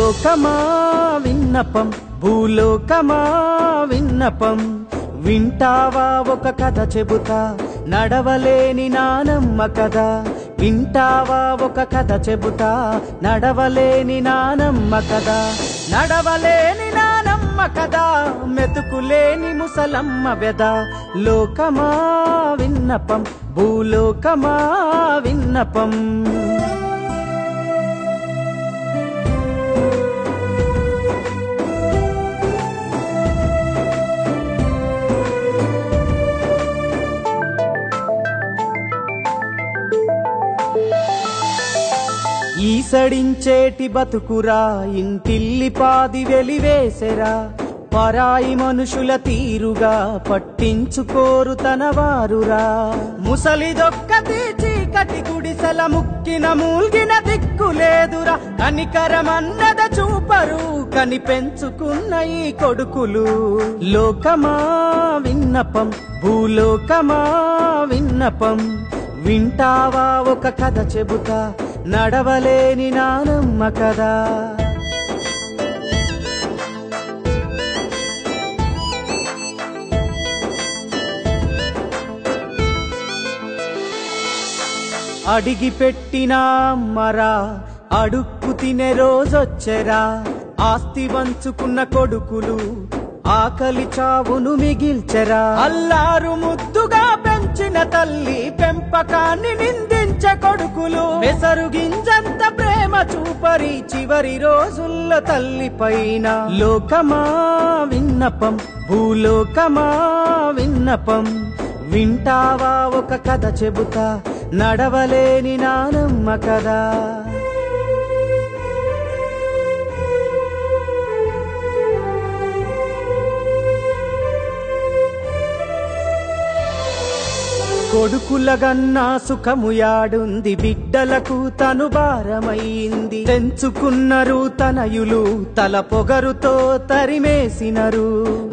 లోకమా విన్నపం భూలోకమా విన్నపం వింటావా ఒక కథ చెబుతా నడవలేని నానమ్మ కథ వింటావా ఒక కథ చెబుతా నడవలేని నానమ్మ కథ నడవలేని నానమ్మ కథ మెతుకులేని ముసలమ్మ వెద లోకమా విన్నపం భూలోకమా విన్నపం ఈసడించేటి బతుకురా ఇంటిల్లి పాది వెలివేసెరా పరాయి మనుషుల తీరుగా పట్టించుకోరు తన వారురా ముసలిదొక్కతి చీకటి గుడిసెల ముక్కిన మూల్గిన దిక్కులేదురా కనికరమన్నద చూపరు కని పెంచుకున్న ఈ కొడుకులు లోకమా విన్నపం భూలోకమా విన్నపం వింటావా ఒక కథ చెబుతా నడవలేని నానమ్మ కదా అడిగి పెట్టిన అమ్మరా అడుక్కు తినే రోజొచ్చెరా ఆస్తి వంచుకున్న కొడుకులు ఆకలి చావును మిగిల్చెరా అల్లారు ముద్దుగా పెంచిన తల్లి పెంపకాన్ని నిందించే కొడుకులు పెసరు గింజంత ప్రేమ చూపరి చివరి రోజుల్లో తల్లి పైన లోకమా విన్నపం భూలోకమా విన్నపం వింటావా ఒక కథ చెబుతా నడవలేని నానమ్మ కదా కొడుకులగన్నా సుఖము యాడుంది బిడ్డలకు తను భారమైంది తెంచుకున్నరు తనయులు తల పొగరుతో తరిమేసినరు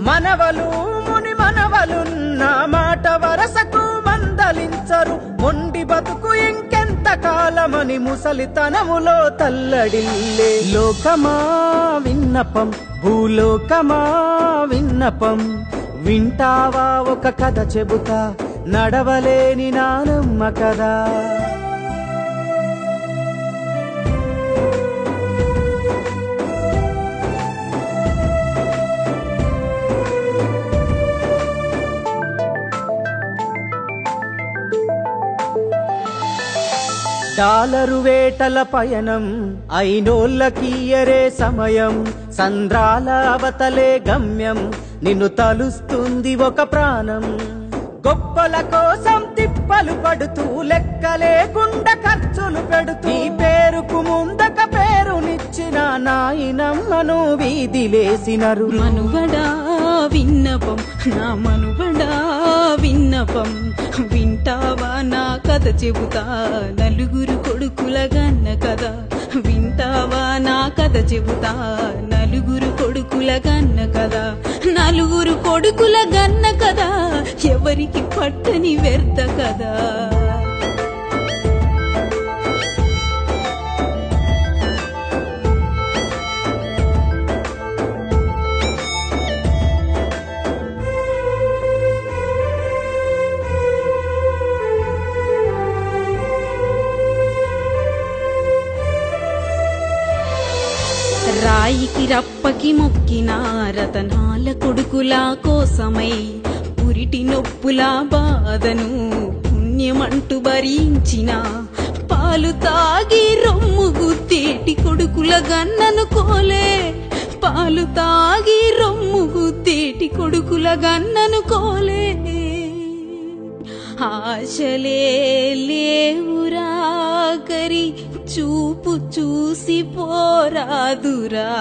మనవలు ముని మనవలున్న మాట వరసకు మందలించరు మొండి బతుకు ఇంకెంత కాలమని ముసలితనములో తల్లడిల్లే లోకమా విన్నపం భూలోకమా విన్నపం వింటావా ఒక కథ చెబుతా నడవలేని నానమ్మ కదా డాలరు వేటల పయనం అయినోళ్ళకీయరే సమయం సంద్రాల అవతలే గమ్యం నిన్ను తలుస్తుంది ఒక ప్రాణం గొప్పల కోసం తిప్పలు పడుతూ లెక్కలేకుండా ఖర్చులు పెడుతూ ఈ పేరుకు ముందక పేరునిచ్చిన నాయనమ్మను వీధిలేసినరు మనువడా విన్నపం నా మనువడా విన్నపం వింటావా నా కథ చెబుతా నలుగురు కొడుకుల గన్న కథ వింటావా నా కథ చెబుతా నలుగురు కొడుకుల గన్న కథ నలుగురు కొడుకుల గన్న కదా ఎవరికి పట్టని వ్యర్థ కదా రాయికి రప్పకి మొక్కిన రతనాల కొడుకుల కోసమై పురిటి నొప్పుల బాధను పుణ్యమంటూ భరించిన పాలు తాగి రొమ్ము గుద్దేటి కొడుకుల గన్ననుకోలే పాలు తాగి రొమ్ము గుద్దేటి కొడుకుల గన్ననుకోలే ఆశలే లేవురా కరి చూపు చూసి పోరాదురా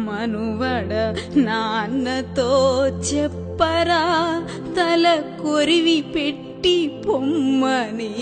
మనువడ నాన్నతో చెప్పరా తల కొరివి పెట్టి పొమ్మని